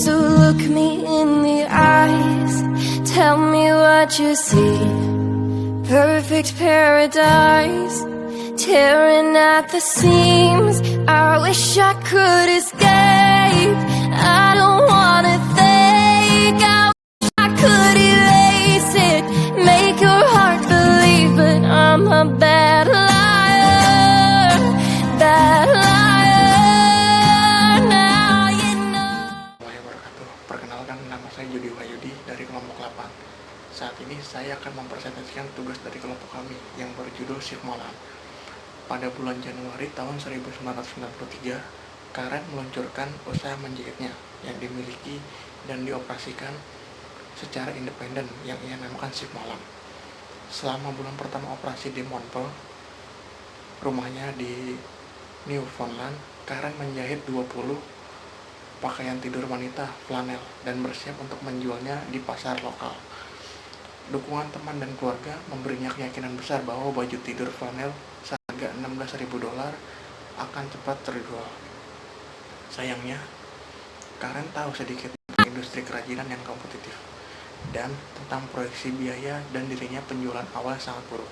So look me in the eyes, tell me what you see. Perfect paradise, tearing at the seams. I wish I could escape. I don't wanna think. I wish I could erase it, make your heart believe, but I'm a bad liar, bad liar. Now you know. Perkenalkan, nama saya Jody Wahyudi dari kelompok 8. Saat ini saya akan mempresentasikan tugas dari kelompok kami yang berjudul Shift Malam. Pada bulan Januari tahun 1993, Karen meluncurkan usaha menjahitnya yang dimiliki dan dioperasikan secara independen yang ia namakan Shift Malam. Selama bulan pertama operasi di Montpel, rumahnya di Newfoundland, Karen menjahit 20 pakaian tidur wanita flanel dan bersiap untuk menjualnya di pasar lokal. Dukungan teman dan keluarga memberinya keyakinan besar bahwa baju tidur flanel seharga $16.000 akan cepat terjual. Sayangnya, Karen tahu sedikit tentang industri kerajinan yang kompetitif dan tentang proyeksi biaya, dan dirinya penjualan awal sangat buruk.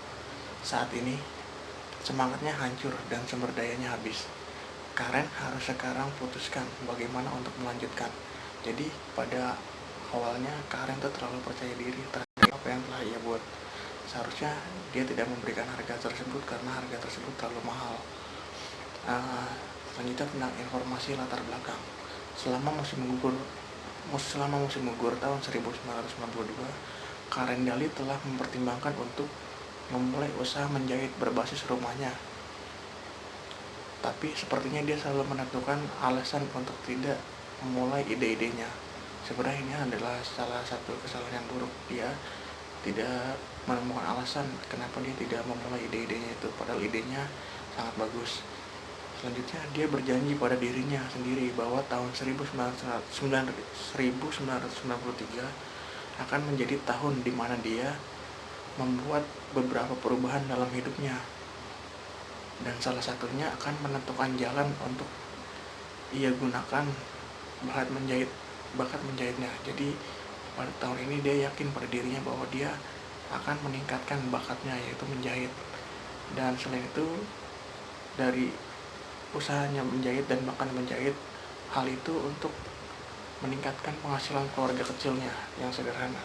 Saat ini, semangatnya hancur dan sumber dayanya habis. Karen harus sekarang putuskan bagaimana untuk melanjutkan. Jadi pada awalnya Karen tuh terlalu percaya diri terhadap apa yang telah ia buat. Seharusnya dia tidak memberikan harga tersebut karena harga tersebut terlalu mahal. Selanjutnya tentang informasi latar belakang. Selama musim gugur tahun 1992, Karen Daly telah mempertimbangkan untuk memulai usaha menjahit berbasis rumahnya. Tapi sepertinya dia selalu menentukan alasan untuk tidak memulai ide-idenya. Sebenarnya ini adalah salah satu kesalahan yang buruk. Dia tidak menemukan alasan kenapa dia tidak memulai ide-idenya itu, padahal idenya sangat bagus. Selanjutnya dia berjanji pada dirinya sendiri bahwa tahun 1993 akan menjadi tahun di mana dia membuat beberapa perubahan dalam hidupnya. Dan salah satunya akan menentukan jalan untuk ia gunakan bakat menjahitnya. Jadi pada tahun ini dia yakin pada dirinya bahwa dia akan meningkatkan bakatnya, yaitu menjahit. Dan selain itu, dari usahanya menjahit dan bakat menjahit, hal itu untuk meningkatkan penghasilan keluarga kecilnya yang sederhana.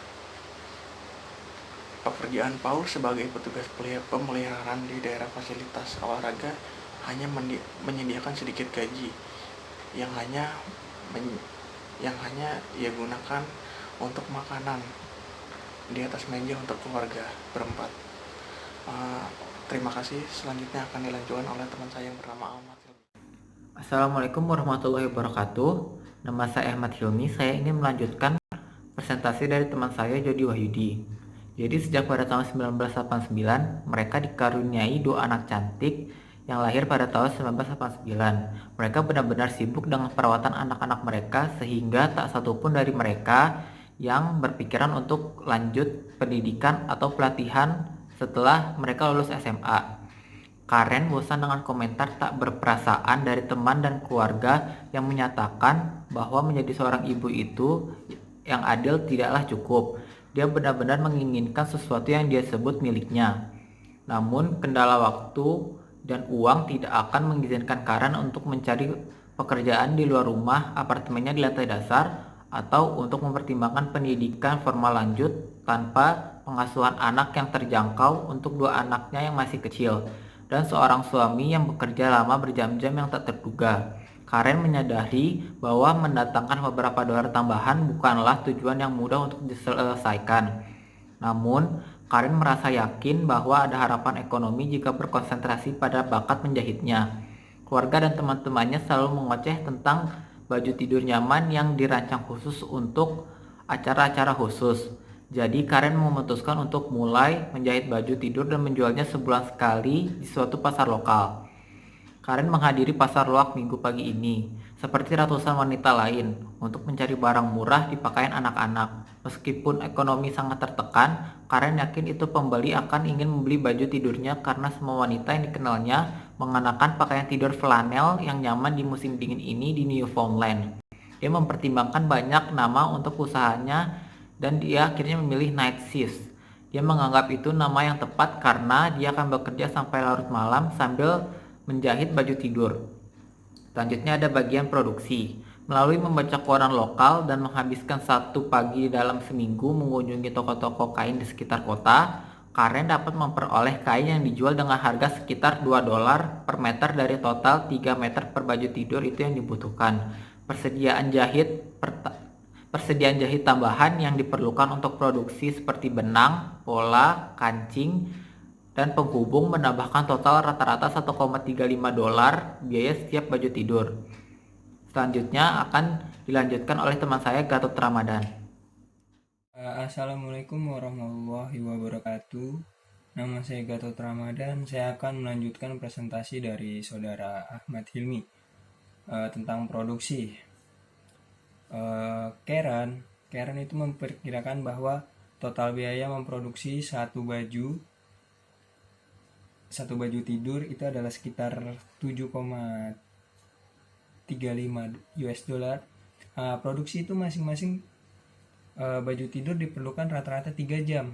Pekerjaan Paul sebagai petugas pemeliharaan di daerah fasilitas olahraga hanya menyediakan sedikit gaji yang hanya ia gunakan untuk makanan di atas meja untuk keluarga berempat. Terima kasih. Selanjutnya akan dilanjutkan oleh teman saya yang bernama Ahmad Hilmi. Assalamualaikum warahmatullahi wabarakatuh. Nama saya Ahmad Hilmi. Saya ingin melanjutkan presentasi dari teman saya Jody Wahyudi. Jadi sejak pada tahun 1989, mereka dikaruniai 2 anak cantik yang lahir pada tahun 1989. Mereka benar-benar sibuk dengan perawatan anak-anak mereka, sehingga tak satupun dari mereka yang berpikiran untuk lanjut pendidikan atau pelatihan setelah mereka lulus SMA. Karen bosan dengan komentar tak berperasaan dari teman dan keluarga yang menyatakan bahwa menjadi seorang ibu itu yang adil tidaklah cukup. Dia benar-benar menginginkan sesuatu yang dia sebut miliknya. Namun kendala waktu dan uang tidak akan mengizinkan Karen untuk mencari pekerjaan di luar rumah apartemennya di lantai dasar, atau untuk mempertimbangkan pendidikan formal lanjut tanpa pengasuhan anak yang terjangkau untuk 2 anaknya yang masih kecil, dan seorang suami yang bekerja lama berjam-jam yang tak terduga. Karen menyadari bahwa mendatangkan beberapa dolar tambahan bukanlah tujuan yang mudah untuk diselesaikan. Namun, Karen merasa yakin bahwa ada harapan ekonomi jika berkonsentrasi pada bakat menjahitnya. Keluarga dan teman-temannya selalu mengoceh tentang baju tidur nyaman yang dirancang khusus untuk acara-acara khusus. Jadi Karen memutuskan untuk mulai menjahit baju tidur dan menjualnya sebulan sekali di suatu pasar lokal. Karen menghadiri pasar loak minggu pagi ini, seperti ratusan wanita lain, untuk mencari barang murah di pakaian anak-anak. Meskipun ekonomi sangat tertekan, Karen yakin itu pembeli akan ingin membeli baju tidurnya karena semua wanita yang dikenalnya mengenakan pakaian tidur flanel yang nyaman di musim dingin ini di Newfoundland. Dia mempertimbangkan banyak nama untuk usahanya dan dia akhirnya memilih night shift. Dia menganggap itu nama yang tepat karena dia akan bekerja sampai larut malam sambil menjahit baju tidur. Selanjutnya ada bagian produksi. Melalui membaca koran lokal dan menghabiskan satu pagi dalam seminggu mengunjungi toko-toko kain di sekitar kota, Karen dapat memperoleh kain yang dijual dengan harga sekitar $2 per meter dari total 3 meter per baju tidur itu yang dibutuhkan. Persediaan jahit tambahan yang diperlukan untuk produksi seperti benang, pola, kancing, dan penghubung menambahkan total rata-rata $1,35 biaya setiap baju tidur. Selanjutnya akan dilanjutkan oleh teman saya, Gatot Ramadan. Assalamualaikum warahmatullahi wabarakatuh. Nama saya Gatot Ramadan. Saya akan melanjutkan presentasi dari saudara Ahmad Hilmi tentang produksi. Karen itu memperkirakan bahwa total biaya memproduksi satu baju tidur itu adalah sekitar 7,35 US dollar. Produksi itu masing-masing baju tidur diperlukan rata-rata 3 jam.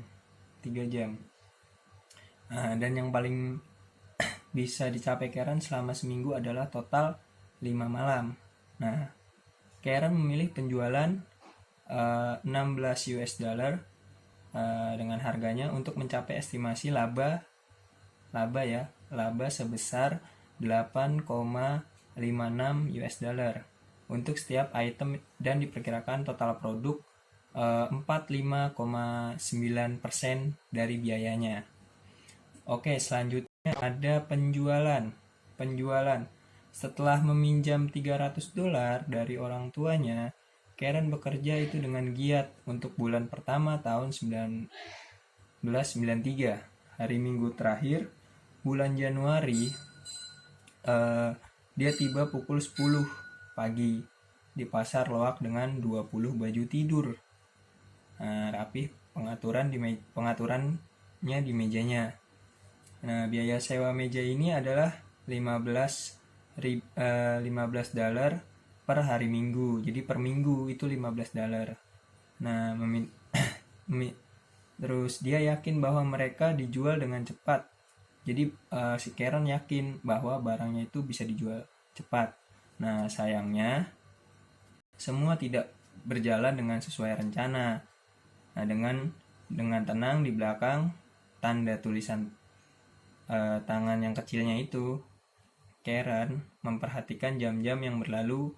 Dan yang paling bisa dicapai Karen selama seminggu adalah total 5 malam. Nah, Karen memilih penjualan 16 US dollar dengan harganya untuk mencapai estimasi laba sebesar 8,56 US dollar untuk setiap item dan diperkirakan total produk 45,9% dari biayanya. Oke, selanjutnya ada penjualan. Setelah meminjam $300 dari orang tuanya, Karen bekerja itu dengan giat untuk bulan pertama tahun 1993. Hari Minggu terakhir bulan Januari, dia tiba pukul 10 pagi di pasar loak dengan 20 baju tidur. Rapih pengaturannya di mejanya. Nah, biaya sewa meja ini adalah $15 per hari Minggu. Jadi per minggu itu $15. Nah, terus dia yakin bahwa mereka dijual dengan cepat. Jadi si Karen yakin bahwa barangnya itu bisa dijual cepat. Nah, sayangnya semua tidak berjalan dengan sesuai rencana. Nah, dengan tenang di belakang tanda tulisan tangan yang kecilnya itu, Karen memperhatikan jam-jam yang berlalu.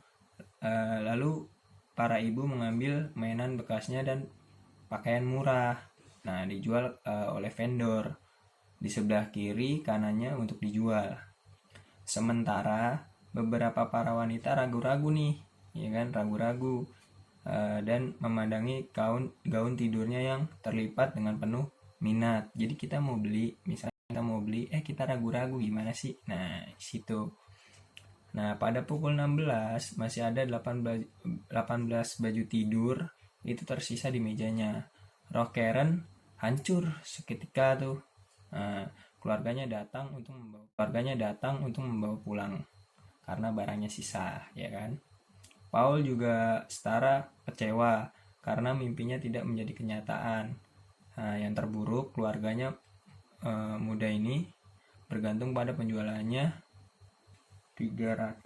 Lalu para ibu mengambil mainan bekasnya dan pakaian murah. Nah, dijual oleh vendor di sebelah kiri kanannya untuk dijual. Sementara beberapa para wanita ragu-ragu nih, ragu-ragu dan memandangi gaun tidurnya yang terlipat dengan penuh minat. Jadi kita mau beli, kita ragu-ragu gimana sih? Nah, situ. Nah, pada pukul 16 masih ada 18 baju tidur itu tersisa di mejanya. Roh Karen hancur seketika tuh. Nah, keluarganya datang untuk membawa pulang karena barangnya sisa, ya kan? Paul juga setara kecewa karena mimpinya tidak menjadi kenyataan. Nah, yang terburuk, keluarganya muda ini bergantung pada penjualannya $320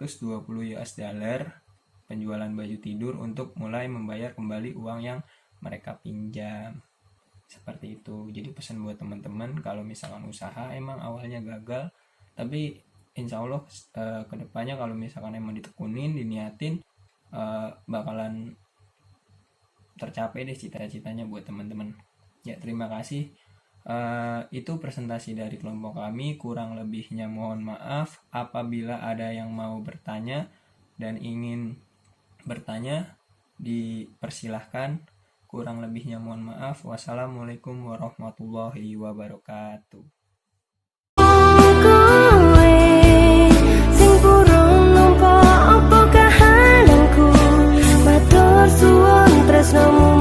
penjualan baju tidur untuk mulai membayar kembali uang yang mereka pinjam. Seperti itu. Jadi pesan buat teman-teman, kalau misalkan usaha emang awalnya gagal, tapi insya Allah kedepannya kalau misalkan emang ditekunin, diniatin, bakalan tercapai deh cita-citanya buat teman-teman. Ya, terima kasih. Itu presentasi dari kelompok kami. Kurang lebihnya mohon maaf. Apabila ada yang mau bertanya dan ingin bertanya, dipersilahkan. Kurang lebihnya mohon maaf. Wassalamualaikum warahmatullahi wabarakatuh. Sing burung numpa apa kahananku, matur suwun tresnamu.